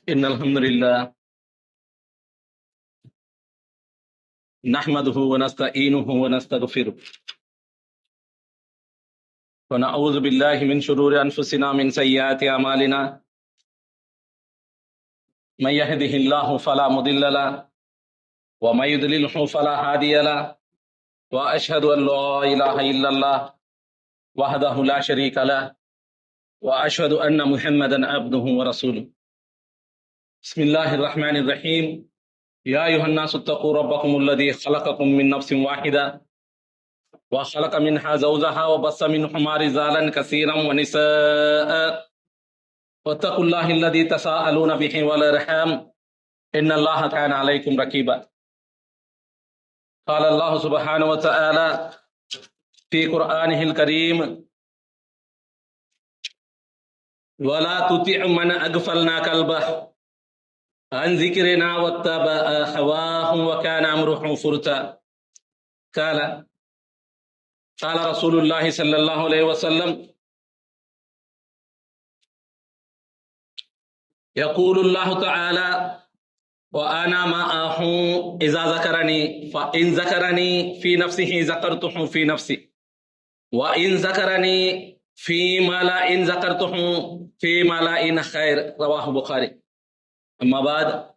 إن الحمد لله نحمده ونستعينه ونستغفره ونعوذ بالله من شرور أنفسنا من سيئات أعمالنا من يهده الله فلا مضل له ومن يضلله فلا هادي له وأشهد أن لا إله إلا الله وحده لا شريك له وأشهد أن محمدا عبده ورسوله بسم الله الرحمن الرحيم يا أيها الناس اتقوا ربكم الذي خلقكم من نفس واحدة وخلق منها زوجها وبث منهما رجالا كثيرا ونساء واتقوا الله الذي تساءلون به والأرحام إن الله كان عليكم رقيبا قال الله سبحانه وتعالى في قرآنه الكريم ولا تطع من أغفلنا قلبه عن ذكرنا واتبع هواه وكان أمره فرطا قال رسول الله صلى الله عليه وسلم يقول الله تعالى وأنا معه إذا ذكرني فإن ذكرني في نفسه ذكرته في نفسي وإن ذكرني في ملأ ذكرته في ملأ خير رواه البخاري أما بعد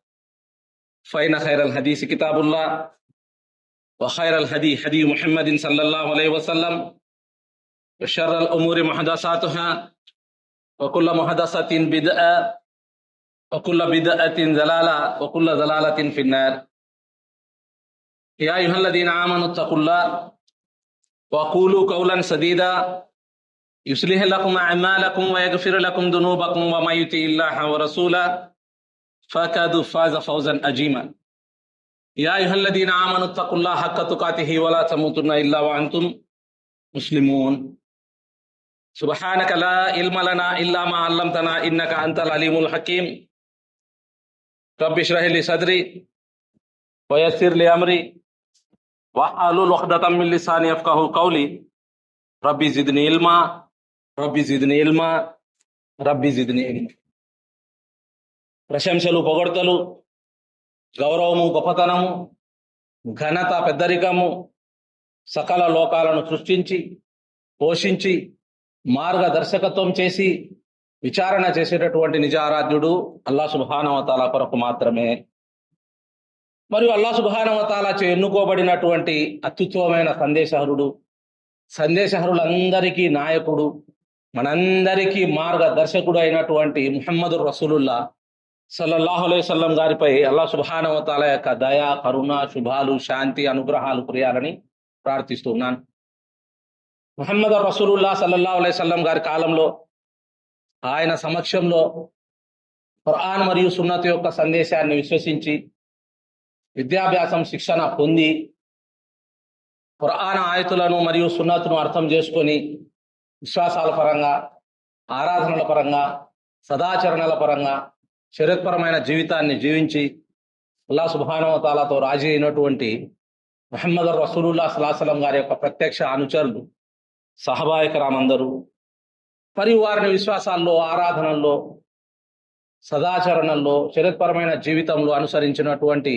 فإن خير الحديث كتاب الله وخير الهدي هدي محمد صلى الله عليه وسلم وشر الأمور محدثاتها وكل محدثة بدعة وكل بدعة ضلالة وكل ضلالة في النار يا أيها الذين آمنوا اتقوا الله وقولوا قولا سديدا يصلح لكم أعمالكم ويغفر لكم ذنوبكم ومن يطع الله ورسوله فقد فاز فوزا عظيما يا أيها الذين آمنوا اتقوا الله حق تقاته ولا تموتن إلا وأنتم مسلمون سبحانك لا علم لنا إلا ما علمتنا إنك أنت العليم الحكيم رب اشرح لي صدري ويسر لي أمري واحلل عقدة من لساني يفقهوا قولي ربي زدني علما ربي زدني علما ربي زدني علما ప్రశంసలు పొగడ్తలు గౌరవము గొప్పతనము ఘనత పెద్దరికము సకల లోకాలను సృష్టించి పోషించి మార్గదర్శకత్వం చేసి విచారణ చేసేటటువంటి నిజారాధ్యుడు అల్లాహ్ సుబ్హానహు వ తఆలా కొరకు మాత్రమే. మరియు అల్లాహ్ సుబ్హానహు వ తఆలా చే ఎన్నుకోబడినటువంటి అత్యుత్తమమైన సందేశహరులందరికీ నాయకుడు, మనందరికీ మార్గదర్శకుడు అయినటువంటి ముహమ్మదుర్ రసూలుల్లాహ్ సల్లల్లాహు అలైహి వసల్లం గారిపై అల్లాహ్ సుబ్హానహు వ తఆలా యొక్క దయ, కరుణ, శుభాలు, శాంతి, అనుగ్రహాలు కురియాలని ప్రార్థిస్తున్నాను. ముహమ్మద్ రసూలుల్లాహ్ సల్లల్లాహు అలైహి వసల్లం గారి కాలంలో ఆయన సమక్షంలో ఖురాన్ మరియు సున్నత్ యొక్క సందేశాన్ని విశ్వసించి విద్యాభ్యాసం, శిక్షణ పొంది ఖురాన్ ఆయతులను మరియు సున్నత్ను అర్థం చేసుకొని విశ్వాసాల పరంగా, ఆరాధనల పరంగా, సదాచరణల పరంగా శరీరపరమైన జీవితాన్ని జీవించి అల్లాహ్ సుబ్హానహు వ తఆలాతో రాజీ అయినటువంటి ముహమ్మద్ రసూలుల్లాహ్ సల్లల్లాహు అలైహి వసల్లం గారి యొక్క ప్రత్యక్ష అనుచరులు సహబాయ కిరామ్ అందరూ మరియు వారిని విశ్వాసాల్లో, ఆరాధనల్లో, సదాచరణల్లో, శరీరపరమైన జీవితంలో అనుసరించినటువంటి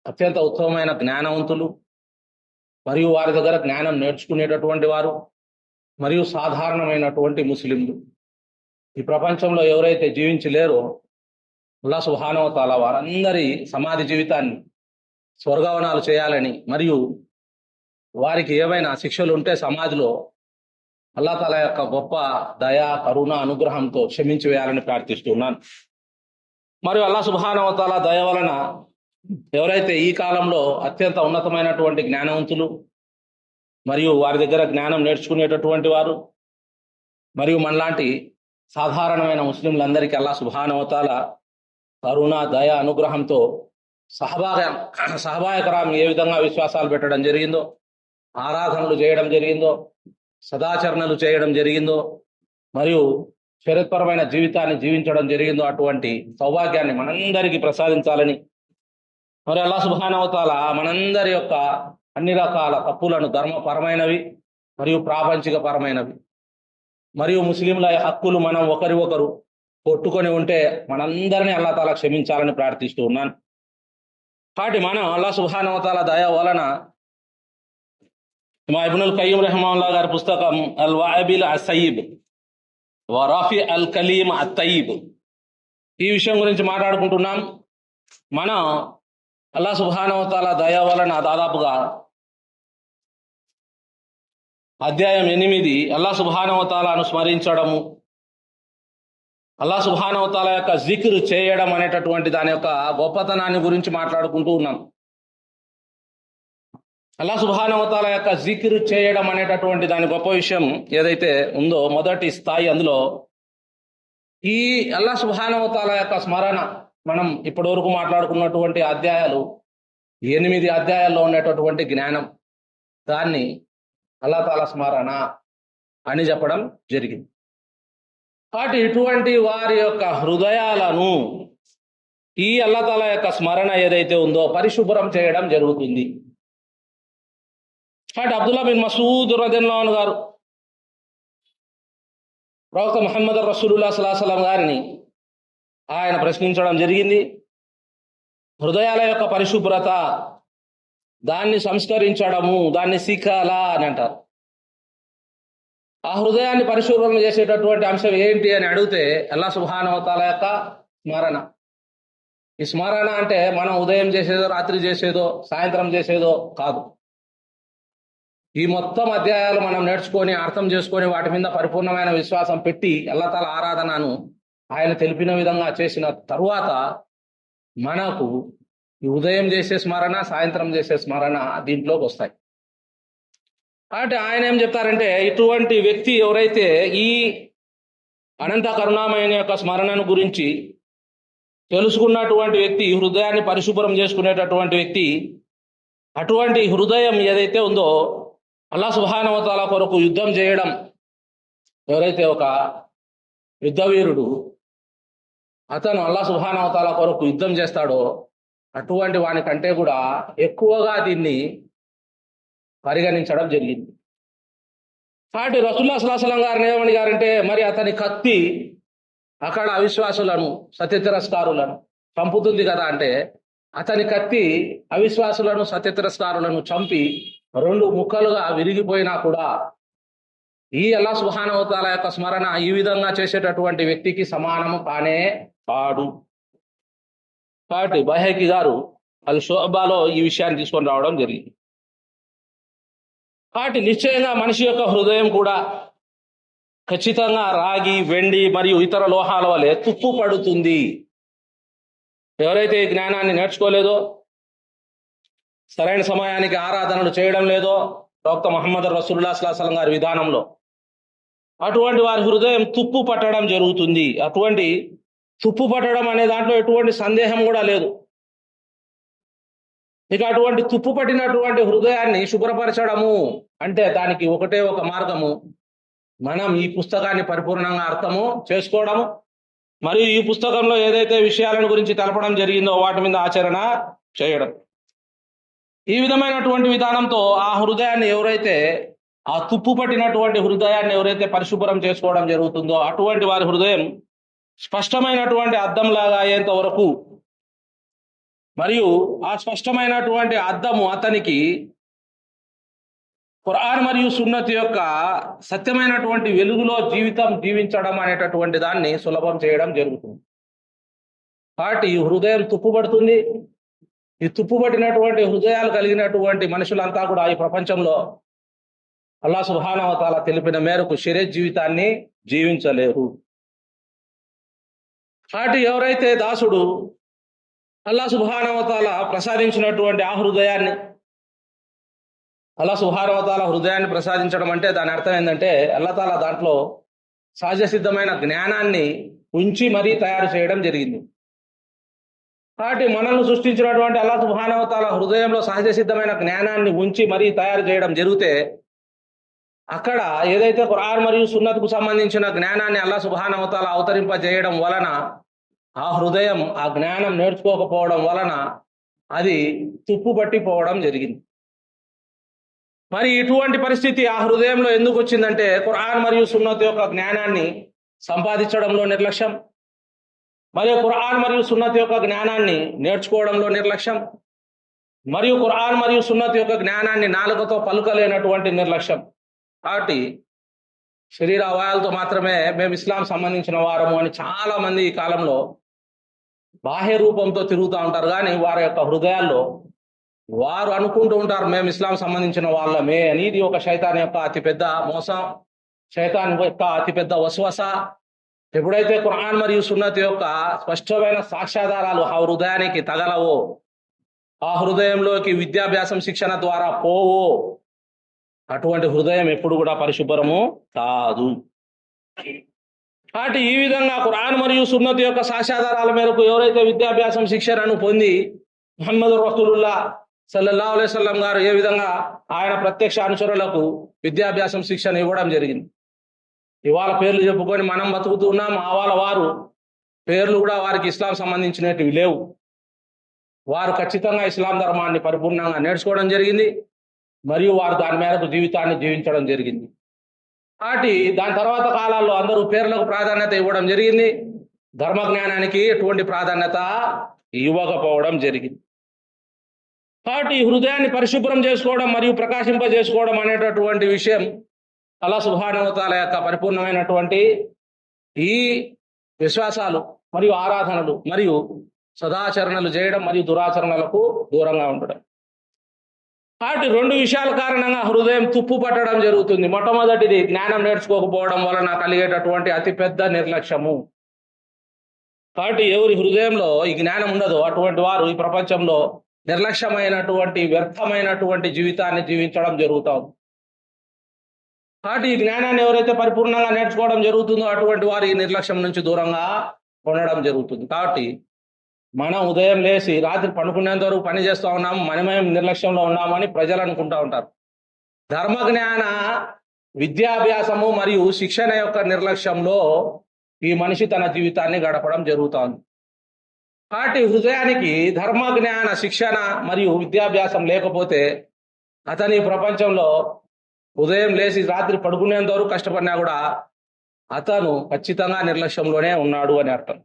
అత్యంత ఉత్తమమైన జ్ఞానవంతులు మరియు వారి దగ్గర జ్ఞానం నేర్చుకునేటటువంటి వారు మరియు సాధారణమైనటువంటి ముస్లింలు ఈ ప్రపంచంలో ఎవరైతే జీవించి లేరో అల్లాహ్ సుబ్హానహు వ తఆలా వారందరి సమాధి జీవితాన్ని స్వర్గవనాలు చేయాలని మరియు వారికి ఏవైనా శిక్షలు ఉంటే సమాధిలో అల్లాహ్ తాలా యొక్క గొప్ప దయ, కరుణ, అనుగ్రహంతో క్షమించి వేయాలని ప్రార్థిస్తున్నాను. మరియు అల్లాహ్ సుబ్హానహు వ తఆలా దయ వలన ఎవరైతే ఈ కాలంలో అత్యంత ఉన్నతమైనటువంటి జ్ఞానవంతులు మరియు వారి దగ్గర జ్ఞానం నేర్చుకునేటటువంటి వారు మరియు మనలాంటి సాధారణమైన ముస్లింలందరికీ అల్లాహ్ సుబ్హానహు వ తఆలా కరుణ, దయ, అనుగ్రహంతో సహబాయ కిరామ్ ఏ విధంగా విశ్వాసాలు పెట్టడం జరిగిందో, ఆరాధనలు చేయడం జరిగిందో, సదాచరణలు చేయడం జరిగిందో మరియు శరీరపరమైన జీవితాన్ని జీవించడం జరిగిందో అటువంటి సౌభాగ్యాన్ని మనందరికీ ప్రసాదించాలని మరి అల్లాహ్ సుబ్హానహు వ తఆలా మనందరి యొక్క అన్ని రకాల తప్పులను ధర్మపరమైనవి మరియు ప్రాపంచిక పరమైనవి మరియు ముస్లింల హక్కులు మనం ఒకరు కొట్టుకొని ఉంటే మనందరినీ అల్లాహ్ తాలా క్షమించాలని ప్రార్థిస్తూ ఉన్నాను. కాబట్టి మనం అల్లాహ్ సుబ్హానహు వ తఆలా దయ వలన మా ఇబ్నుల్ ఖయ్యిమ్ రహిమహుల్లాహ్ గారి పుస్తకం అల్ వాబిల్ అసయీబ్ వరాఫి అల్ కలీమ్ అత్తయీబ్ ఈ విషయం గురించి మాట్లాడుకుంటున్నాం. మనం అల్లాహ్ సుబ్హానహు వ తఆలా దయ వలన దాదాపుగా అధ్యాయం 8 అల్లాహ్ సుబ్హానహు వ తఆలాను స్మరించడము, అల్లాహ్ సుబ్హానహు వ తఆలా యొక్క జిక్ర్ చేయడం అనేటటువంటి దాని యొక్క గొప్పతనాన్ని గురించి మాట్లాడుకుంటూ ఉన్నాం. అల్లాహ్ సుబ్హానహు వ తఆలా యొక్క జిక్ర్ చేయడం అనేటటువంటి దాని గొప్ప విషయం ఏదైతే ఉందో మొదటి స్థాయి అందులో ఈ అల్లాహ్ సుబ్హానహు వ తఆలా యొక్క స్మరణ. మనం ఇప్పటి వరకు మాట్లాడుకున్నటువంటి అధ్యాయాలు 8 అధ్యాయాల్లో ఉండేటటువంటి జ్ఞానం, దాన్ని అల్లాహ్ తాలా స్మరణ అని చెప్పడం జరిగింది. కాబట్టి ఇటువంటి వారి యొక్క హృదయాలను ఈ అల్లాహ్ తాలా యొక్క స్మరణ ఏదైతే ఉందో పరిశుభ్రం చేయడం జరుగుతుంది. కాబట్టి అబ్దుల్లా బిన్ మసూద్ రదియల్లాహు అన్హు గారు ప్రవక్త ముహమ్మద్ రసూలుల్లాహి సల్లల్లాహు అలైహి వసల్లం గారిని ఆయన ప్రశ్నించడం జరిగింది. హృదయాల యొక్క పరిశుభ్రత, దాన్ని సంస్కరించడము, దాన్ని సికాలా అని అంటారు. ఆ హృదయాన్ని పరిశుభ్రం చేసేటటువంటి అంశం ఏంటి అని అడిగితే అల్లాహ్ సుబ్హానహు వ తఆలా యొక్క స్మరణ. ఈ స్మరణ అంటే మనం ఉదయం చేసేదో, రాత్రి చేసేదో, సాయంత్రం చేసేదో కాదు. ఈ మొత్తం అధ్యాయాలు మనం నేర్చుకొని అర్థం చేసుకొని వాటి మీద పరిపూర్ణమైన విశ్వాసం పెట్టి అల్లాహ్ తాలా ఆరాధనను ఆయన తెలిపిన విధంగా చేసిన తరువాత మనకు ఈ ఉదయం చేసే స్మరణ, సాయంత్రం చేసే స్మరణ దీంట్లోకి వస్తాయి. కాబట్టి ఆయన ఏం చెప్తారంటే, ఇటువంటి వ్యక్తి ఎవరైతే ఈ అనంత కరుణామయుని యొక్క స్మరణను గురించి తెలుసుకున్నటువంటి వ్యక్తి, హృదయాన్ని పరిశుభ్రం చేసుకునేటటువంటి వ్యక్తి, అటువంటి హృదయం ఏదైతే ఉందో అల్లాహ్ సుబ్హానహు వ తఆలా కొరకు యుద్ధం చేయడం, ఎవరైతే ఒక యుద్ధవీరుడు అతను అల్లాహ్ సుబ్హానహు వ తఆలా కొరకు యుద్ధం చేస్తాడో అటువంటి వాని కంటే కూడా ఎక్కువగా దీన్ని పరిగణించడం జరిగింది. కాబట్టి రసూలుల్లాహి సల్లల్లాహు అలైహి వసల్లం గారు ఏమని గారంటే, మరి అతని కత్తి అక్కడ అవిశ్వాసులను, సత్యతిరస్కారులను చంపుతుంది కదా అంటే, అతని కత్తి అవిశ్వాసులను, సత్యతిరస్కారులను చంపి 2 ముక్కలుగా విరిగిపోయినా కూడా ఈ అల్లాహ్ సుబ్హానహు వ తఆలా యొక్క స్మరణ ఈ విధంగా చేసేటటువంటి వ్యక్తికి సమానము కానే కాడు. కాబట్టి బైహకీ గారు అల్ షుఅబాలో ఈ విషయాన్ని తీసుకొని రావడం జరిగింది. కాబట్టి నిశ్చయంగా మనిషి యొక్క హృదయం కూడా ఖచ్చితంగా రాగి, వెండి మరియు ఇతర లోహాల వలె తుప్పు పడుతుంది. ఎవరైతే ఈ జ్ఞానాన్ని నేర్చుకోలేదో, సరైన సమయానికి ఆరాధనలు చేయడం లేదో ప్రవక్త ముహమ్మద్ రసూలుల్లాహి సల్లల్లాహు అలైహి వసల్లం గారి విధానంలో, అటువంటి వారి హృదయం తుప్పు పట్టడం జరుగుతుంది. అటువంటి తుప్పు పట్టడం అనే దాంట్లో ఎటువంటి సందేహం కూడా లేదు. ఇక అటువంటి తుప్పు పట్టినటువంటి హృదయాన్ని శుభ్రపరచడము అంటే దానికి ఒకటే ఒక మార్గము, మనం ఈ పుస్తకాన్ని పరిపూర్ణంగా అర్థము చేసుకోవడము, మరియు ఈ పుస్తకంలో ఏదైతే విషయాలను గురించి తెలపడం జరిగిందో వాటి మీద ఆచరణ చేయడం. ఈ విధమైనటువంటి విధానంతో ఆ హృదయాన్ని ఎవరైతే, ఆ తుప్పు పట్టినటువంటి హృదయాన్ని ఎవరైతే పరిశుభ్రం చేసుకోవడం జరుగుతుందో అటువంటి వారి హృదయం స్పష్టమైనటువంటి అద్దంలాగా అయ్యేంత వరకు, మరియు ఆ స్పష్టమైనటువంటి అద్దము అతనికి ఖురాన్ మరియు సున్నత్ యొక్క సత్యమైనటువంటి వెలుగులో జీవితం జీవించడం అనేటటువంటి దాన్ని సులభం చేయడం జరుగుతుంది. కాబట్టి ఈ హృదయం తుప్పుపడుతుంది. ఈ తుప్పుపట్టినటువంటి హృదయాలు కలిగినటువంటి మనుషులంతా కూడా ఈ ప్రపంచంలో అల్లాహ్ సుబ్హానహు వ తఆలా తెలిపిన మేరకు షరీయత్ జీవితాన్ని జీవించలేరు. కాబట్టి ఎవరైతే దాసుడు అల్లాహ్ సుబ్హానహు వ తఆలా ప్రసాదించినటువంటి ఆ హృదయాన్ని, అల్లాహ్ సుబ్హానహు వ తఆలా హృదయాన్ని ప్రసాదించడం అంటే దాని అర్థం ఏంటంటే, అల్లాహ్ తాలా దాంట్లో సహజ సిద్ధమైన జ్ఞానాన్ని ఉంచి మరీ తయారు చేయడం జరిగింది. కాబట్టి మనల్ని సృష్టించినటువంటి అల్లాహ్ సుబ్హానహు వ తఆలా హృదయంలో సహజ సిద్ధమైన జ్ఞానాన్ని ఉంచి మరీ తయారు చేయడం జరిగితే, అక్కడ ఏదైతే ఖురాన్ మరియు సున్నత్కు సంబంధించిన జ్ఞానాన్ని అల్లాహ్ సుబ్హానహు వ తఆలా అవతరింపజేయడం వలన, ఆ హృదయం ఆ జ్ఞానం నేర్చుకోకపోవడం వలన అది తుప్పు పట్టిపోవడం జరిగింది. మరి ఇటువంటి పరిస్థితి ఆ హృదయంలో ఎందుకు వచ్చిందంటే, ఖురాన్ మరియు సున్నత్ యొక్క జ్ఞానాన్ని సంపాదించడంలో నిర్లక్ష్యం, మరియు ఖురాన్ మరియు సున్నత్ యొక్క జ్ఞానాన్ని నేర్చుకోవడంలో నిర్లక్ష్యం, మరియు ఖురాన్ మరియు సున్నత్ యొక్క జ్ఞానాన్ని నాలుకతో పలుకలేనటువంటి నిర్లక్ష్యం. కాబట్టి శరీర అవయాలతో మాత్రమే మేము ఇస్లాం సంబంధించిన వారము అని చాలా మంది ఈ కాలంలో బాహ్య రూపంతో తిరుగుతూ ఉంటారు, కానీ వారి యొక్క హృదయాల్లో వారు అనుకుంటూ ఉంటారు మేము ఇస్లాం సంబంధించిన వాళ్ళమే అని. ఇది ఒక శైతాన్ యొక్క అతిపెద్ద మోసం, శైతాన్ యొక్క అతిపెద్ద వస్వస. ఎప్పుడైతే ఖురాన్ మరియు సున్నత్ యొక్క స్పష్టమైన సాక్ష్యాధారాలు ఆ హృదయానికి తగలవో, ఆ హృదయంలోకి విద్యాభ్యాసం శిక్షణ ద్వారా పోవో, అటువంటి హృదయం ఎప్పుడు కూడా పరిశుభ్రము కాదు. కాబట్టి ఈ విధంగా ఖురాన్ మరియు సున్నత్ యొక్క సాక్ష్యాధారాల మేరకు ఎవరైతే విద్యాభ్యాసం శిక్షణను పొంది ముహమ్మద్ రసూలుల్లాహ్ సల్లల్లాహు అలైహి వసల్లం గారు ఏ విధంగా ఆయన ప్రత్యక్ష అనుచరులకు విద్యాభ్యాసం శిక్షణ ఇవ్వడం జరిగింది. ఇవాళ పేర్లు చెప్పుకొని మనం బతుకుతూ ఉన్నాం. వారు పేర్లు కూడా వారికి ఇస్లాం సంబంధించినవి లేవు. వారు ఖచ్చితంగా ఇస్లాం ధర్మాన్ని పరిపూర్ణంగా నేర్చుకోవడం జరిగింది, మరియు వారు దాని మేరకు జీవితాన్ని జీవించడం జరిగింది. కాబట్టి దాని తర్వాత కాలాల్లో అందరూ పేర్లకు ప్రాధాన్యత ఇవ్వడం జరిగింది, ధర్మ జ్ఞానానికి ఎటువంటి ప్రాధాన్యత ఇవ్వకపోవడం జరిగింది. కాబట్టి హృదయాన్ని పరిశుభ్రం చేసుకోవడం మరియు ప్రకాశింపజేసుకోవడం అనేటటువంటి విషయం అల్లాహ్ సుబ్హానహు వ తఆలా యొక్క పరిపూర్ణమైనటువంటి ఈ విశ్వాసాలు మరియు ఆరాధనలు మరియు సదాచరణలు చేయడం మరియు దురాచరణలకు దూరంగా ఉండడం. కాబట్టి రెండు విషయాల కారణంగా హృదయం తుప్పు పట్టడం జరుగుతుంది. మొట్టమొదటిది జ్ఞానం నేర్చుకోకపోవడం వలన కలిగేటటువంటి అతిపెద్ద నిర్లక్ష్యము. కాబట్టి ఎవరి హృదయంలో ఈ జ్ఞానం ఉండదో అటువంటి వారు ఈ ప్రపంచంలో నిర్లక్ష్యమైనటువంటి వ్యర్థమైనటువంటి జీవితాన్ని జీవించడం జరుగుతాం. కాబట్టి ఈ జ్ఞానాన్ని ఎవరైతే పరిపూర్ణంగా నేర్చుకోవడం జరుగుతుందో అటువంటి వారు ఈ నిర్లక్ష్యం నుంచి దూరంగా ఉండడం జరుగుతుంది. కాబట్టి మనం ఉదయం లేచి రాత్రి పడుకునేంత వరకు పని చేస్తూ ఉన్నాము, మనమే నిర్లక్ష్యంలో ఉన్నామని ప్రజలు అనుకుంటూ ఉంటారు. ధర్మజ్ఞాన విద్యాభ్యాసము మరియు శిక్షణ యొక్క నిర్లక్ష్యంలో ఈ మనిషి తన జీవితాన్ని గడపడం జరుగుతుంది. కాబట్టి హృదయానికి ధర్మజ్ఞాన శిక్షణ మరియు విద్యాభ్యాసం లేకపోతే అతని ప్రపంచంలో ఉదయం లేచి రాత్రి పడుకునేంత వరకు కష్టపడినా కూడా అతను ఖచ్చితంగా నిర్లక్ష్యంలోనే ఉన్నాడు అని అర్థం.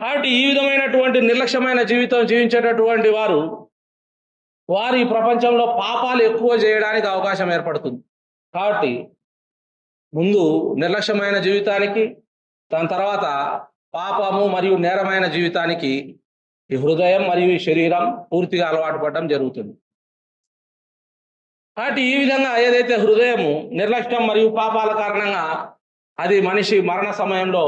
కాబట్టి ఈ విధమైనటువంటి నిర్లక్ష్యమైన జీవితం జీవించేటటువంటి వారు ఈ ప్రపంచంలో పాపాలు ఎక్కువ చేయడానికి అవకాశం ఏర్పడుతుంది. కాబట్టి ముందు నిర్లక్ష్యమైన జీవితానికి, దాని తర్వాత పాపము మరియు నేరమైన జీవితానికి ఈ హృదయం మరియు ఈ శరీరం పూర్తిగా అలవాటు పడడం జరుగుతుంది. కాబట్టి ఈ విధంగా ఏదైతే హృదయము నిర్లక్ష్యం మరియు పాపాల కారణంగా అది మనిషి మరణ సమయంలో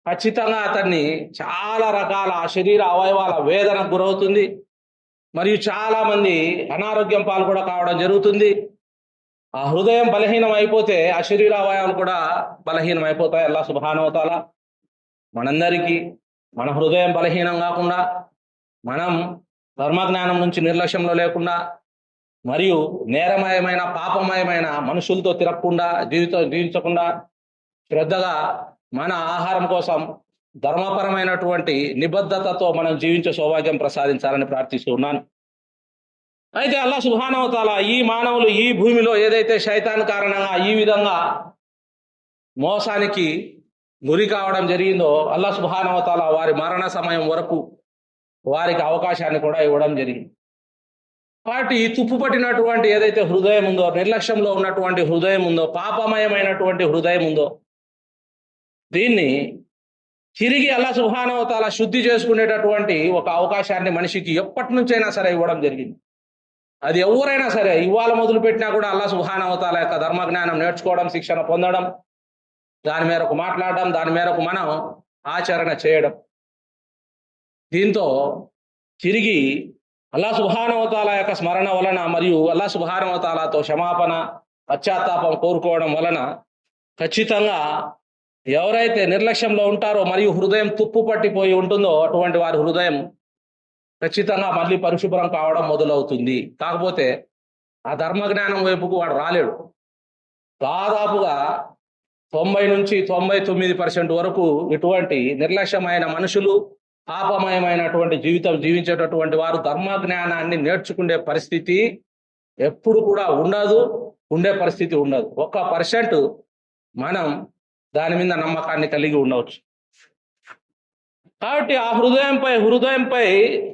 ఖచ్చితంగా అతన్ని చాలా రకాల శరీర అవయవాల వేదనకు గురవుతుంది, మరియు చాలా మంది అనారోగ్యం పాలు కూడా కావడం జరుగుతుంది. ఆ హృదయం బలహీనం అయిపోతే ఆ శరీర అవయవాలు కూడా బలహీనం అయిపోతాయి. అల్లాహ్ సుబ్హానహు వ తఆలా మనందరికీ మన హృదయం బలహీనం కాకుండా, మనం ధర్మజ్ఞానం నుంచి నిర్లక్ష్యంలో లేకుండా, మరియు నేరమయమైన పాపమయమైన మనుషులతో తిరగకుండా జీవించకుండా శ్రద్ధగా మన ఆహారం కోసం ధర్మపరమైనటువంటి నిబద్ధతతో మనం జీవించే సౌభాగ్యం ప్రసాదించాలని ప్రార్థిస్తున్నాను. అయితే అల్లాహ్ సుబ్హానహు వ తఆలా ఈ మానవులు ఈ భూమిలో ఏదైతే శైతాన్ కారణంగా ఈ విధంగా మోసానికి గురి కావడం జరిగిందో అల్లాహ్ సుబ్హానహు వ తఆలా వారి మరణ సమయం వరకు వారికి అవకాశాన్ని కూడా ఇవ్వడం జరిగింది. కాబట్టి ఈ తుప్పు పట్టినటువంటి ఏదైతే హృదయం ఉందో, నిర్లక్ష్యంలో ఉన్నటువంటి హృదయం ఉందో, పాపమయమైనటువంటి హృదయం ఉందో, దీన్ని తిరిగి అల్లాహ్ సుబ్హానహు వ తఆలా శుద్ధి చేసుకునేటటువంటి ఒక అవకాశాన్ని మనిషికి ఎప్పటి నుంచైనా సరే ఇవ్వడం జరిగింది. అది ఎవరైనా సరే ఇవాళ మొదలుపెట్టినా కూడా అల్లాహ్ సుబ్హానహు వ తఆలా యొక్క ధర్మజ్ఞానం నేర్చుకోవడం, శిక్షణ పొందడం, దాని మేరకు మాట్లాడడం, దాని మేరకు మనం ఆచరణ చేయడం, దీంతో తిరిగి అల్లాహ్ సుబ్హానహు వ తఆలా యొక్క స్మరణ వలన మరియు అల్లాహ్ సుబ్హానహు వ తఆలాతో క్షమాపణ పశ్చాత్తాపం కోరుకోవడం వలన ఖచ్చితంగా ఎవరైతే నిర్లక్ష్యంలో ఉంటారో మరియు హృదయం తుప్పు పట్టిపోయి ఉంటుందో అటువంటి వారి హృదయం ఖచ్చితంగా మళ్ళీ పరిశుభ్రం కావడం మొదలవుతుంది. కాకపోతే ఆ ధర్మజ్ఞానం వైపుకు వాడు రాలేడు. దాదాపుగా 90 నుంచి 99% వరకు ఇటువంటి నిర్లక్ష్యమైన మనుషులు, పాపమయమైనటువంటి జీవితం జీవించేటటువంటి వారు ధర్మజ్ఞానాన్ని నేర్చుకునే పరిస్థితి ఎప్పుడు కూడా ఉండదు, ఉండే పరిస్థితి ఉండదు. 1% మనం దాని మీద నమ్మకాన్ని కలిగి ఉండవచ్చు. కాబట్టి ఆ హృదయంపై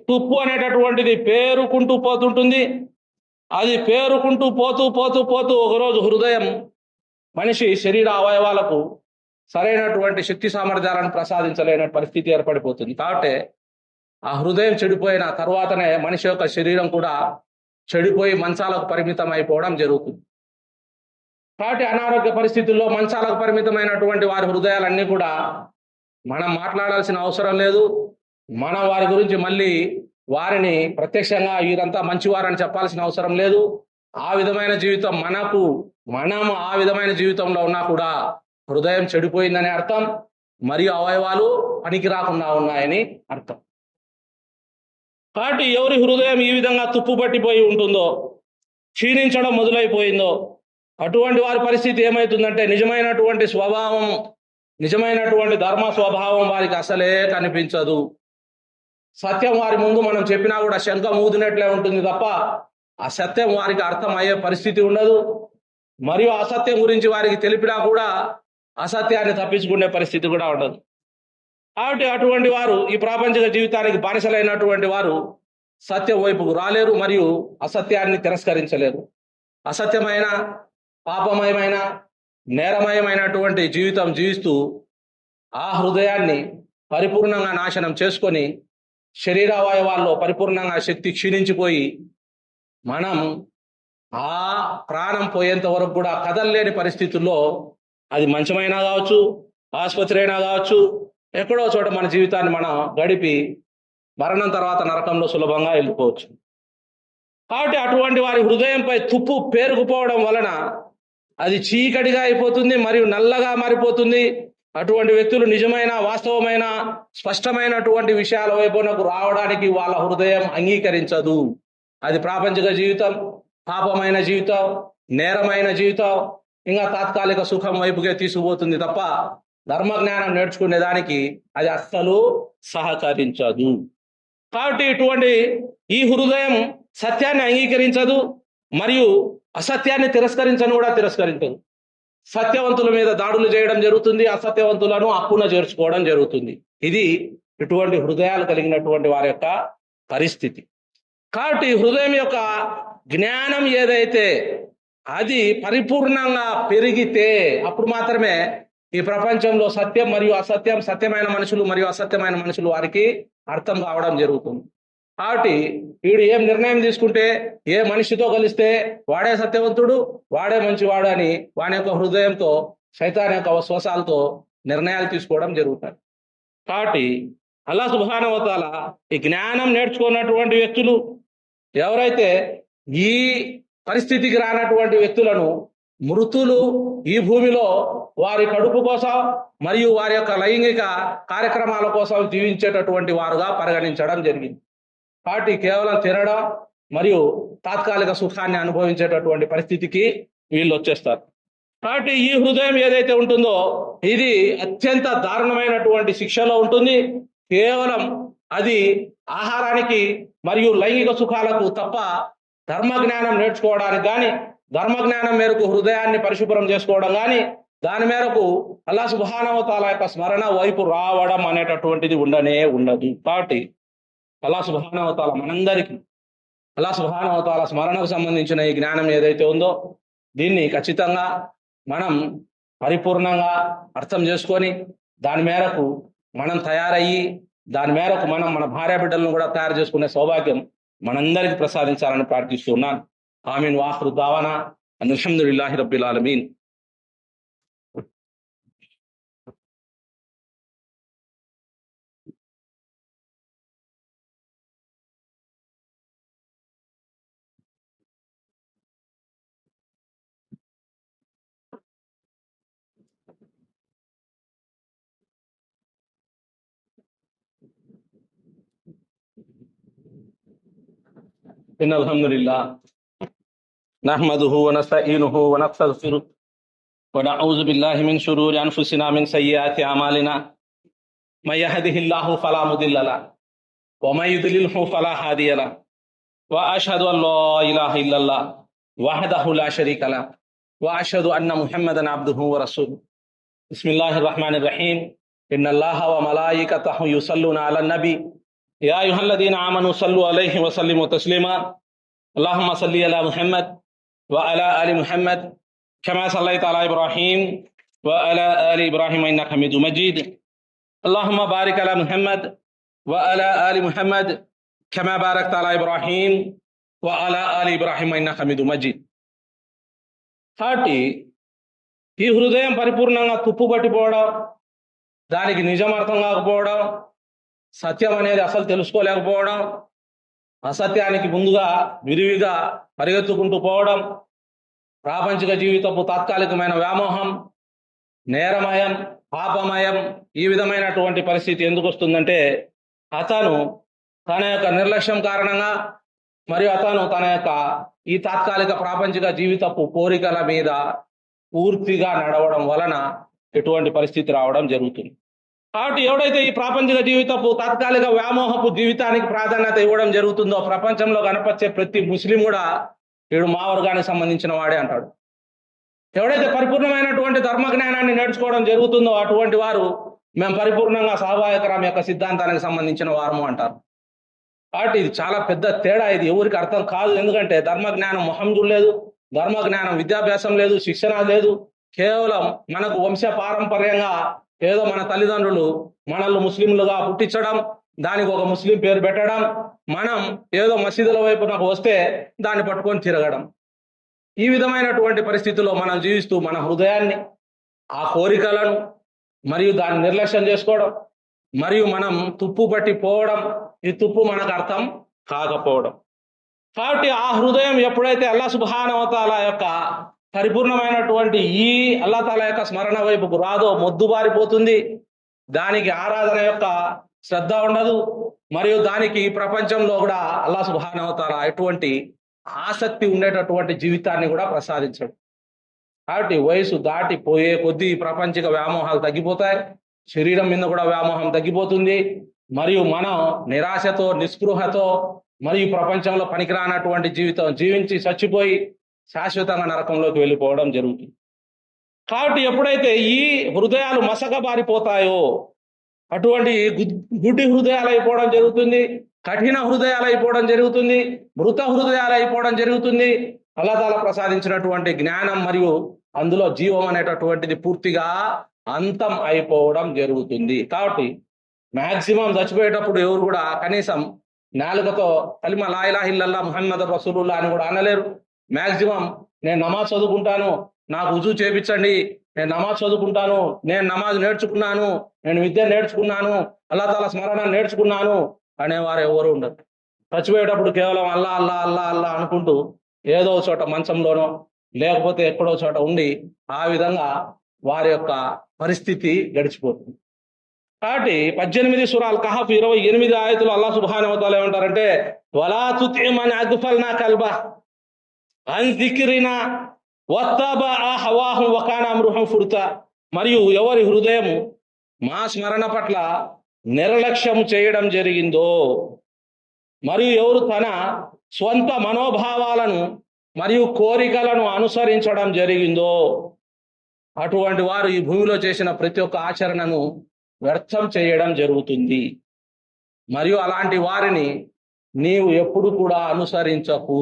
తుప్పు అనేటటువంటిది పేరుకుంటూ పోతుంటుంది. అది పేరుకుంటూ పోతూ పోతూ పోతూ ఒకరోజు హృదయం మనిషి శరీర అవయవాలకు సరైనటువంటి శక్తి సామర్థ్యాలను ప్రసాదించలేని పరిస్థితి ఏర్పడిపోతుంది. కాబట్టి ఆ హృదయం చెడిపోయిన తర్వాతనే మనిషి యొక్క శరీరం కూడా చెడిపోయి మంచాలకు పరిమితం అయిపోవడం జరుగుతుంది. కాబట్టి అనారోగ్య పరిస్థితుల్లో మంచాలకు పరిమితమైనటువంటి వారి హృదయాలన్నీ కూడా మనం మాట్లాడాల్సిన అవసరం లేదు. మనం వారి గురించి మళ్ళీ వారిని ప్రత్యక్షంగా వీరంతా మంచివారని చెప్పాల్సిన అవసరం లేదు. ఆ విధమైన జీవితం మనం ఆ విధమైన జీవితంలో ఉన్నా కూడా హృదయం చెడిపోయిందని అర్థం, మరియు అవయవాలు పనికి రాకుండా ఉన్నాయని అర్థం. కాబట్టి ఎవరి హృదయం ఈ విధంగా తుప్పు పట్టిపోయి ఉంటుందో, క్షీణించడం మొదలైపోయిందో, అటువంటి వారి పరిస్థితి ఏమవుతుందంటే నిజమైనటువంటి స్వభావం, నిజమైనటువంటి ధర్మ స్వభావం వారికి అసలే కనిపించదు. సత్యం వారి ముందు మనం చెప్పినా కూడా శంఖ మూదినట్లే ఉంటుంది తప్ప ఆ సత్యం వారికి అర్థం అయ్యే పరిస్థితి ఉండదు. మరియు అసత్యం గురించి వారికి తెలిపినా కూడా అసత్యాన్ని తప్పించుకునే పరిస్థితి కూడా ఉండదు. కాబట్టి అటువంటి వారు ఈ ప్రాపంచిక జీవితానికి బానిసలైనటువంటి వారు సత్యం వైపుకు రాలేరు, మరియు అసత్యాన్ని తిరస్కరించలేరు. అసత్యమైన, పాపమయమైన, నేరమయమైనటువంటి జీవితం జీవిస్తూ ఆ హృదయాన్ని పరిపూర్ణంగా నాశనం చేసుకొని శరీరావయవాల్లో పరిపూర్ణంగా శక్తి క్షీణించిపోయి మనం ఆ ప్రాణం పోయేంత వరకు కూడా కదలలేని పరిస్థితుల్లో, అది మంచమైనా కావచ్చు, ఆసుపత్రి అయినా కావచ్చు, ఎక్కడో చోట మన జీవితాన్ని మనం గడిపి మరణం తర్వాత నరకంలో సులభంగా వెళ్ళిపోవచ్చు. కాబట్టి అటువంటి వారి హృదయంపై తుప్పు పేరుకుపోవడం వలన అది చీకటిగా అయిపోతుంది, మరియు నల్లగా మారిపోతుంది. అటువంటి వ్యక్తులు నిజమైన, వాస్తవమైన, స్పష్టమైనటువంటి విషయాల వైపునకు రావడానికి వాళ్ళ హృదయం అంగీకరించదు. అది ప్రాపంచిక జీవితం, పాపమైన జీవితం, నేరమైన జీవితం, ఇంకా తాత్కాలిక సుఖం వైపుకే తీసుకుపోతుంది తప్ప ధర్మజ్ఞానం నేర్చుకునే దానికి అది అస్సలు సహకరించదు. కాబట్టి ఇటువంటి ఈ హృదయం సత్యాన్ని అంగీకరించదు, మరియు అసత్యాన్ని తిరస్కరించదు. సత్యవంతుల మీద దాడులు చేయడం జరుగుతుంది, అసత్యవంతులను అప్పున చేర్చుకోవడం జరుగుతుంది. ఇది ఇటువంటి హృదయాలు కలిగినటువంటి వారి యొక్క పరిస్థితి. కాబట్టి హృదయం యొక్క జ్ఞానం ఏదైతే అది పరిపూర్ణంగా పెరిగితే అప్పుడు మాత్రమే ఈ ప్రపంచంలో సత్యం మరియు అసత్యం, సత్యమైన మనుషులు మరియు అసత్యమైన మనుషులు వారికి అర్థం కావడం జరుగుతుంది. కాబట్టి వీడు ఏం నిర్ణయం తీసుకుంటే, ఏ మనిషితో కలిస్తే వాడే సత్యవంతుడు, వాడే మంచివాడు అని వాని యొక్క హృదయంతో, శైతాన్ యొక్క వస్వసాలతో నిర్ణయాలు తీసుకోవడం జరుగుతుంది. కాబట్టి అల్లాహ్ సుబ్హానహు వ తఆలా ఈ జ్ఞానం నేర్చుకున్నటువంటి వ్యక్తులు ఎవరైతే ఈ పరిస్థితికి రానటువంటి వ్యక్తులను మృతులు ఈ భూమిలో వారి కడుపు కోసం మరియు వారి యొక్క లైంగిక కార్యక్రమాల కోసం జీవించేటటువంటి వారుగా పరిగణించడం జరిగింది. కాబట్టి కేవలం తినడం మరియు తాత్కాలిక సుఖాన్ని అనుభవించేటటువంటి పరిస్థితికి వీళ్ళు వచ్చేస్తారు. కాబట్టి ఈ హృదయం ఏదైతే ఉంటుందో ఇది అత్యంత దారుణమైనటువంటి శిక్షలో ఉంటుంది. కేవలం అది ఆహారానికి మరియు లైంగిక సుఖాలకు తప్ప ధర్మజ్ఞానం నేర్చుకోవడానికి కానీ, ధర్మజ్ఞానం మేరకు హృదయాన్ని పరిశుభ్రం చేసుకోవడం కానీ, దాని మేరకు అల్లాహ్ సుబ్హానహు వ తఆలా యొక్క స్మరణ వైపు రావడం అనేటటువంటిది ఉండదు. కాబట్టి అల్లాహ్ సుబ్హానహు వ తఆలా మనందరికీ అల్లాహ్ సుబ్హానహు వ తఆలా స్మరణకు సంబంధించిన ఈ జ్ఞానం ఏదైతే ఉందో దీన్ని ఖచ్చితంగా మనం పరిపూర్ణంగా అర్థం చేసుకొని దాని మేరకు మనం తయారయ్యి, దాని మేరకు మనం మన భార్య బిడ్డలను కూడా తయారు చేసుకునే సౌభాగ్యం మనందరికి ప్రసాదించాలని ప్రార్థిస్తున్నాను. ఆమీన్. వాఖిరు దావానా అల్హమ్దులిల్లాహి రబ్బిల్ ఆలమీన్. إن الحمد لله نحمده ونستعينه ونستغفره ونعوذ بالله من شرور أنفسنا من سيئات أعمالنا من يهده الله فلا مضل له ومن يضلله فلا هادي له وأشهد أن لا إله إلا الله وحده لا شريك له وأشهد أن محمدا عبده ورسوله. بسم الله الرحمن الرحيم. ఇన్నల్లాహ వ మలాయికతహు యుసల్లూన అలన్ నబీ యా అయ్యుహల్లదీన ఆమను సల్లు అలైహి వసల్లిము తస్లీమా అల్లాహుమ్మ సల్లి అలా ముహమ్మద్ వ అలా ఆలి ముహమ్మద్ కమా సల్లైత అలా ఇబ్రాహీం వ అలా ఆలి ఇబ్రాహీం ఇన్నక హమీదుం మజీద్ అల్లాహుమ్మ బారిక్ అలా ముహమ్మద్ వ అలా ఆలి ముహమ్మద్ కమా బారక్త అలా ఇబ్రాహీం వ అలా ఆలి ఇబ్రాహీం ఇన్నక హమీదుం మజీద్. కాబట్టి ఈ హృదయం పరిపూర్ణంగా తుప్పు పట్టిపోవడం, దానికి నిజం అర్థం కాకపోవడం, సత్యం అనేది అసలు తెలుసుకోలేకపోవడం, అసత్యానికి ముందుగా విరివిగా పరిగెత్తుకుంటూ పోవడం, ప్రాపంచిక జీవితపు తాత్కాలికమైన వ్యామోహం, నేరమయం, పాపమయం, ఈ విధమైనటువంటి పరిస్థితి ఎందుకు వస్తుందంటే అతను తన యొక్క నిర్లక్ష్యం కారణంగా మరియు అతను తన యొక్క ఈ తాత్కాలిక ప్రాపంచిక జీవితపు కోరికల మీద పూర్తిగా నడవడం వలన ఎటువంటి పరిస్థితి రావడం జరుగుతుంది. కాబట్టి ఎవడైతే ఈ ప్రాపంచిక జీవితపు తాత్కాలిక వ్యామోహపు జీవితానికి ప్రాధాన్యత ఇవ్వడం జరుగుతుందో, ప్రపంచంలో కనపరిచే ప్రతి ముస్లిం కూడా వీడు మా వర్గానికి సంబంధించిన వాడే అంటాడు. ఎవడైతే పరిపూర్ణమైనటువంటి ధర్మ జ్ఞానాన్ని నేర్చుకోవడం జరుగుతుందో అటువంటి వారు మేము పరిపూర్ణంగా సహాయకరం యొక్క సిద్ధాంతానికి సంబంధించిన వారము అంటారు. కాబట్టి ఇది చాలా పెద్ద తేడా, ఇది ఎవరికి అర్థం కాదు. ఎందుకంటే ధర్మ జ్ఞానం మొహం చూడలేదు, ధర్మ జ్ఞానం విద్యాభ్యాసం లేదు, శిక్షణ లేదు. కేవలం మనకు వంశ పారంపర్యంగా ఏదో మన తల్లిదండ్రులు మనల్ని ముస్లింలుగా పుట్టించడం, దానికి ఒక ముస్లిం పేరు పెట్టడం, మనం ఏదో మసీదుల వైపు నాకు వస్తే దాన్ని పట్టుకొని తిరగడం, ఈ విధమైనటువంటి పరిస్థితుల్లో మనం జీవిస్తూ మన హృదయాన్ని, ఆ కోరికలను మరియు దాన్ని నిర్లక్ష్యం చేసుకోవడం, మరియు మనం తుప్పు పట్టి పోవడం, ఈ తుప్పు మనకు అర్థం కాకపోవడం. కాబట్టి ఆ హృదయం ఎప్పుడైతే అల్లాహ్ సుబ్హానహు వ తఆలా యొక్క పరిపూర్ణమైనటువంటి ఈ అల్లాహ్ తాలా యొక్క స్మరణ వైపుకు రాదో మొద్దుబారిపోతుంది, దానికి ఆరాధన యొక్క శ్రద్ధ ఉండదు, మరియు దానికి ప్రపంచంలో కూడా అల్లాహ్ సుబ్హానహు వ తఆలా ఎటువంటి ఆసక్తి ఉండేటటువంటి జీవితాన్ని కూడా ప్రసాదించడు. కాబట్టి వయసు దాటిపోయే కొద్దీ ప్రపంచిక వ్యామోహాలు తగ్గిపోతాయి, శరీరం మీద కూడా వ్యామోహం తగ్గిపోతుంది, మరియు మనం నిరాశతో, నిస్పృహతో మరియు ప్రపంచంలో పనికిరానటువంటి జీవితం జీవించి చచ్చిపోయి శాశ్వతంగా నరకంలోకి వెళ్ళిపోవడం జరుగుతుంది. కాబట్టి ఎప్పుడైతే ఈ హృదయాలు మసకబారిపోతాయో అటువంటి గుడ్డి హృదయాలు అయిపోవడం జరుగుతుంది, కఠిన హృదయాలు అయిపోవడం జరుగుతుంది, మృత హృదయాలు అయిపోవడం జరుగుతుంది. అల్లాహ్ తాలా ప్రసాదించినటువంటి జ్ఞానం మరియు అందులో జీవం అనేటటువంటిది పూర్తిగా అంతం అయిపోవడం జరుగుతుంది. కాబట్టి మ్యాక్సిమం చచ్చిపోయేటప్పుడు ఎవరు కూడా కనీసం నాలుకతో కలిమ లా ఇలాహ ఇల్లల్లాహ్ ముహమ్మద్ రసూలుల్లాహ్ అని కూడా అనలేరు. మ్యాక్సిమం నేను నమాజ్ చదువుకుంటాను, నాకు వుజూ చేపించండి, నేను నమాజ్ చదువుకుంటాను, నేను నమాజ్ నేర్చుకున్నాను, నేను విద్య నేర్చుకున్నాను, అల్లాహ్ తాలా స్మరణ నేర్చుకున్నాను అనేవారు ఎవరు ఉండరు. చచ్చిపోయేటప్పుడు కేవలం అల్లా అల్లా అల్లా అల్లా అనుకుంటూ ఏదో చోట మంచంలోనో లేకపోతే ఎక్కడో చోట ఉండి ఆ విధంగా వారి యొక్క పరిస్థితి గడిచిపోతుంది. కాబట్టి 18 సూరాల్ కహఫ్ 28 ఆయతులు అల్లాహ్ సుబ్హానహు వ తఆలా ఏమంటారంటే వలా తుతి మన్ అగ్ఫల్నా కల్బా అన్ జిక్రినా వత్తబా హవాహు వ కాన అమ్రుహు ఫుర్తా. మరియు ఎవరి హృదయం మా స్మరణ పట్ల నిర్లక్ష్యం చేయడం జరిగిందో, మరియు ఎవరు తన స్వంత మనోభావాలను మరియు కోరికలను అనుసరించడం జరిగిందో అటువంటి వారు ఈ భూమిలో చేసిన ప్రతి ఒక్క ఆచరణను వ్యర్థం చేయడం జరుగుతుంది. మరియు అలాంటి వారిని నీవు ఎప్పుడు కూడా అనుసరించకు.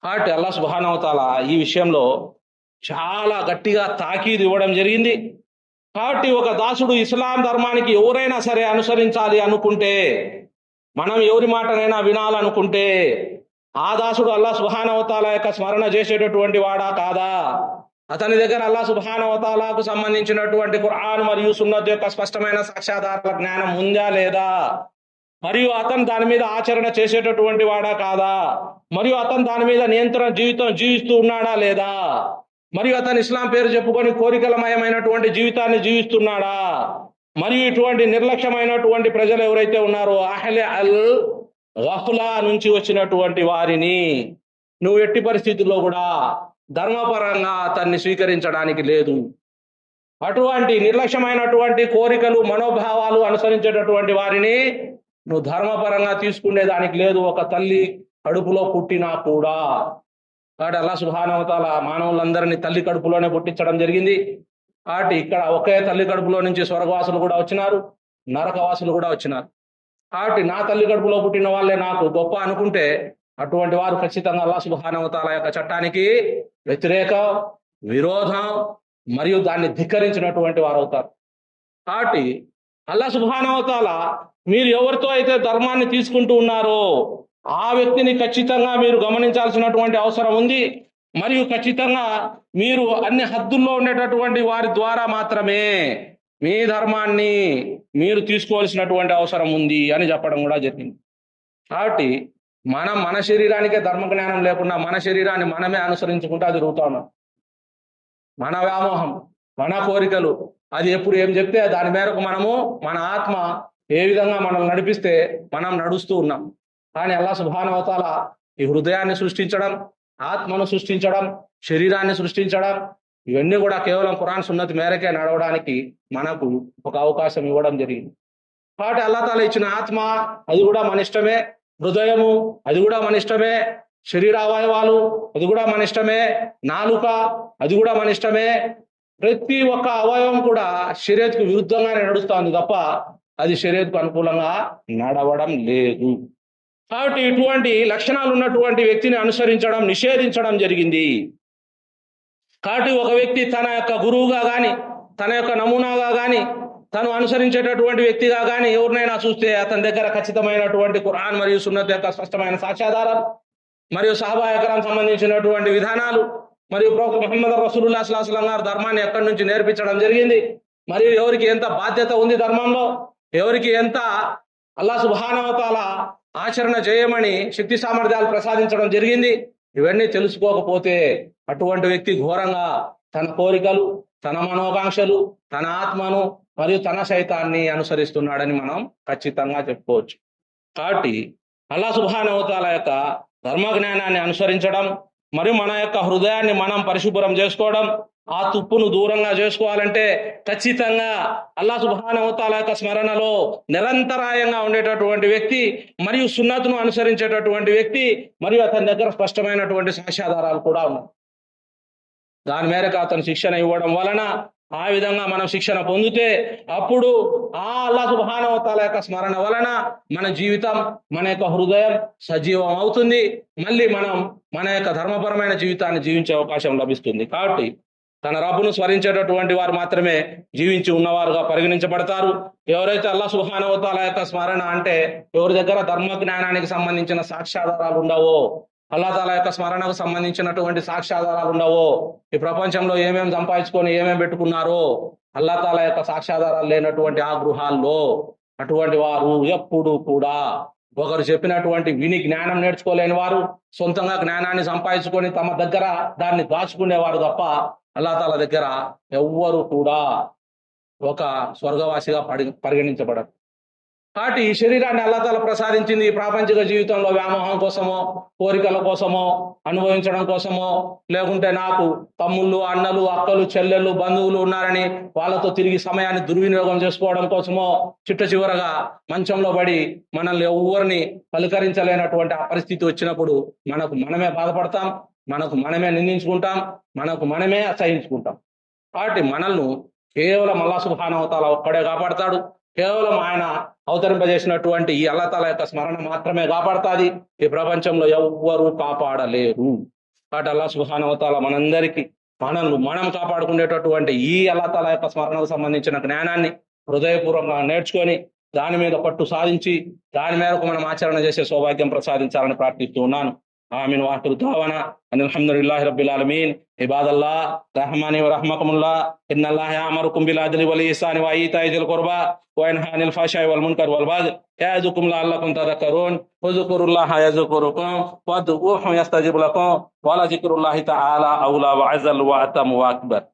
కాబట్టి అల్లాహ్ సుబ్హానహు వ తఆలా ఈ విషయంలో చాలా గట్టిగా తాకీదు ఇవ్వడం జరిగింది. కాబట్టి ఒక దాసుడు ఇస్లాం ధర్మానికి ఎవరైనా సరే అనుసరించాలి అనుకుంటే, మనం ఎవరి మాటనైనా వినాలనుకుంటే ఆ దాసుడు అల్లాహ్ సుబ్హానహు వ తఆలా యొక్క స్మరణ చేసేటటువంటి వాడా కాదా? అతని దగ్గర అల్లాహ్ సుబ్హానహు వ తఆలాకు సంబంధించినటువంటి ఖురాన్ మరియు సున్నత్ యొక్క స్పష్టమైన సాక్ష్యాధారాల జ్ఞానం ఉందా లేదా? మరియు అతను దాని మీద ఆచరణ చేసేటటువంటి వాడా కాదా? మరియు అతను దాని మీద నియంత్రణ జీవితం జీవిస్తూ ఉన్నాడా లేదా? మరియు అతను ఇస్లాం పేరు చెప్పుకొని కోరికలమయమైనటువంటి జీవితాన్ని జీవిస్తున్నాడా? మరియు ఇటువంటి నిర్లక్ష్యమైనటువంటి ప్రజలు ఎవరైతే ఉన్నారో అహ్లే అల్ గఫ్లా నుంచి వచ్చినటువంటి వారిని నువ్వు ఎట్టి పరిస్థితుల్లో కూడా ధర్మపరంగా అతన్ని స్వీకరించడానికి లేదు. అటువంటి నిర్లక్ష్యమైనటువంటి కోరికలు, మనోభావాలు అనుసరించేటటువంటి వారిని నువ్వు ధర్మపరంగా తీసుకునేదానికి లేదు, ఒక తల్లి కడుపులో పుట్టినా కూడా. కాబట్టి అల్లాహ్ సుబ్హానహు వ తఆలా మానవులందరినీ తల్లి కడుపులోనే పుట్టించడం జరిగింది. కాబట్టి ఇక్కడ ఒకే తల్లి కడుపులో నుంచి స్వర్గవాసులు కూడా వచ్చినారు, నరకవాసులు కూడా వచ్చినారు. కాబట్టి నా తల్లి కడుపులో పుట్టిన వాళ్ళే నాకు గొప్ప అనుకుంటే అటువంటి వారు ఖచ్చితంగా అల్లాహ్ సుబ్హానహు వ తఆలా యొక్క చట్టానికి వ్యతిరేకం, విరోధం మరియు దాన్ని ధిక్కరించినటువంటి వారు అవుతారు. కాబట్టి అల్లాహ్ సుబ్హానహు వ తఆలా మీరు ఎవరితో అయితే ధర్మాన్ని తీసుకుంటూ ఉన్నారో ఆ వ్యక్తిని ఖచ్చితంగా మీరు గమనించాల్సినటువంటి అవసరం ఉంది. మరియు ఖచ్చితంగా మీరు అన్ని హద్దుల్లో ఉండేటటువంటి వారి ద్వారా మాత్రమే మీ ధర్మాన్ని మీరు తీసుకోవాల్సినటువంటి అవసరం ఉంది అని చెప్పడం కూడా జరిగింది. కాబట్టి మనం మన శరీరానికే ధర్మ జ్ఞానం లేకుండా మన శరీరాన్ని మనమే అనుసరించుకుంటూ తిరుగుతా ఉన్నాం. మన వ్యామోహం, మన కోరికలు, అది ఎప్పుడు ఏం చెప్తే దాని మేరకు మనము మన ఆత్మ ఏ విధంగా మనల్ని నడిపిస్తే మనం నడుస్తూ ఉన్నాం. కానీ అల్లాహ్ సుబ్హానహు వ తఆలా ఈ హృదయాన్ని సృష్టించడం, ఆత్మను సృష్టించడం, శరీరాన్ని సృష్టించడం, ఇవన్నీ కూడా కేవలం ఖురాన్ సున్నత్ మేరకే నడవడానికి మనకు ఒక అవకాశం ఇవ్వడం జరిగింది. కాబట్టి అల్లాహ్ తాలా ఇచ్చిన ఆత్మ అది కూడా మన ఇష్టమే, హృదయము అది కూడా మన ఇష్టమే, శరీర అవయవాలు అది కూడా మన ఇష్టమే, నాలుక అది కూడా మన ఇష్టమే. ప్రతి ఒక్క అవయవం కూడా షరియత్కు విరుద్ధంగానే నడుస్తుంది తప్ప అది షరియత్కు అనుకూలంగా నడవడం లేదు. కాబట్టి ఇటువంటి లక్షణాలు ఉన్నటువంటి వ్యక్తిని అనుసరించడం, నిషేధించడం జరిగింది. కాబట్టి ఒక వ్యక్తి తన యొక్క గురువుగా కానీ, తన యొక్క నమూనాగా కానీ, తను అనుసరించేటటువంటి వ్యక్తిగా కానీ ఎవరినైనా చూస్తే అతని దగ్గర ఖచ్చితమైనటువంటి ఖురాన్ మరియు సున్నత్ యొక్క స్పష్టమైన సాక్ష్యాధారాలు మరియు సహాబా ఎకరాం సంబంధించినటువంటి విధానాలు మరియు ప్రవక్త ముహమ్మద్ రసూలుల్లాహి స్వల్లల్లాహు అలైహి వసల్లం గారు ధర్మాన్ని ఎక్కడి నుంచి నేర్పించడం జరిగింది, మరియు ఎవరికి ఎంత బాధ్యత ఉంది ధర్మంలో, ఎవరికి ఎంత అల్లాహ్ సుబ్హానహు వ తఆలా ఆచరణ చేయమని శక్తి సామర్థ్యాలు ప్రసాదించడం జరిగింది, ఇవన్నీ తెలుసుకోకపోతే అటువంటి వ్యక్తి ఘోరంగా తన కోరికలు, తన మనోకాంక్షలు, తన ఆత్మను మరియు తన సైతాన్ని అనుసరిస్తున్నాడని మనం ఖచ్చితంగా చెప్పుకోవచ్చు. కాబట్టి అల్లాహ్ సుబ్హానహు వ తఆలా యొక్క ధర్మ జ్ఞానాన్ని అనుసరించడం మరియు మన యొక్క హృదయాన్ని మనం పరిశుభ్రం చేసుకోవడం, ఆ తుప్పును దూరంగా చేసుకోవాలంటే ఖచ్చితంగా అల్లాహ్ సుబ్హానహు వ తఆలా యొక్క స్మరణలో నిరంతరాయంగా ఉండేటటువంటి వ్యక్తి మరియు సున్నత్ను అనుసరించేటటువంటి వ్యక్తి మరియు అతని దగ్గర స్పష్టమైనటువంటి సాక్ష్యాధారాలు కూడా ఉన్నాయి. దాని మేరకు అతను శిక్షణ ఇవ్వడం వలన, ఆ విధంగా మనం శిక్షణ పొందితే అప్పుడు ఆ అల్లాహ్ సుబ్హానహు వ తఆలా యొక్క స్మరణ వలన మన జీవితం, మన యొక్క హృదయం సజీవం అవుతుంది. మళ్ళీ మనం మన యొక్క ధర్మపరమైన జీవితాన్ని జీవించే అవకాశం లభిస్తుంది. కాబట్టి తన రబ్బును స్మరించేటటువంటి వారు మాత్రమే జీవించి ఉన్నవారుగా పరిగణించబడతారు. ఎవరైతే అల్లాహ్ సుబ్హానహు వ తఆలా యొక్క స్మరణ అంటే ఎవరి దగ్గర ధర్మ జ్ఞానానికి సంబంధించిన సాక్ష్యాధారాలు ఉండవో, అల్లాహ్ తాలా యొక్క స్మరణకు సంబంధించినటువంటి సాక్ష్యాధారాలు ఉండవో, ఈ ప్రపంచంలో ఏమేమి సంపాదించుకొని ఏమేమి పెట్టుకున్నారో అల్లాహ్ తాలా యొక్క సాక్ష్యాధారాలు లేనటువంటి ఆ గృహాల్లో అటువంటి వారు ఎప్పుడు కూడా ఒకరు చెప్పినటువంటి విని జ్ఞానం నేర్చుకోలేని వారు, సొంతంగా జ్ఞానాన్ని సంపాదించుకొని తమ దగ్గర దాన్ని దాచుకునేవారు తప్ప అల్లాహ్ తాలా దగ్గర ఎవ్వరు కూడా ఒక స్వర్గవాసిగా పరిగణించబడరు. కాబట్టి ఈ శరీరాన్ని అల్లాహ్ తాలా ప్రసాదించింది ఈ ప్రాపంచిక జీవితంలో వ్యామోహం కోసమో, కోరికల కోసమో, అనుభవించడం కోసమో, లేకుంటే నాకు తమ్ముళ్ళు, అన్నలు, అక్కలు, చెల్లెళ్ళు, బంధువులు ఉన్నారని వాళ్ళతో తిరిగి సమయాన్ని దుర్వినియోగం చేసుకోవడం కోసమో, చిట్ట చివరగా మంచంలో పడి మనల్ని ఎవరిని పలకరించలేనటువంటి ఆ పరిస్థితి వచ్చినప్పుడు మనకు మనమే బాధపడతాం, మనకు మనమే నిందించుకుంటాం, మనకు మనమే అసహించుకుంటాం. కాబట్టి మనల్ని కేవలం అల్లాహ్ సుబ్హానహు వ తఆలా ఒక్కడే కాపాడతాడు. కేవలం ఆయన అవతరింపజేసినటువంటి ఈ అల్లాహ్ తాలా యొక్క స్మరణ మాత్రమే కాపాడుతుంది. ఈ ప్రపంచంలో ఎవ్వరూ కాపాడలేరు. కాబట్టి అల్లాహ్ సుబ్హానహు వ తఆలా మనందరికీ మనం కాపాడుకునేటటువంటి ఈ అల్లాహ్ తాలా యొక్క స్మరణకు సంబంధించిన జ్ఞానాన్ని హృదయపూర్వకంగా నేర్చుకొని దాని మీద పట్టు సాధించి దాని మేరకు మనం ఆచరణ చేసే సౌభాగ్యం ప్రసాదించాలని ప్రార్థిస్తూ ఉన్నాను. ఆమీన్. వాఖిరు దావానా అనిల్ హమ్దులిల్లాహి రబ్బిల్ ఆలమీన్. ఇబాదల్లాహ్ రహమాని వ రహమకుముల్లాహ్. ఇన్నల్లాహ యఅమురుకుం బిల్ అద్లి వల్ ఇహ్సాని వ ఈతాయి జిల్ ఖుర్బా వ యన్హా అనిల్ ఫహ్షాయి వల్ మున్కర్ వల్ బగ్య్ యఅదుకుం లఅల్లకుం తదక్కరూన్. ఉజ్కురుల్లాహ యజ్కురుకుం వద్ఉహు యస్తజిబ్ లకుం. వల జిక్రుల్లాహి తఆలా ఔలా వ అజల్ వ అతమ్ వ అక్బర్.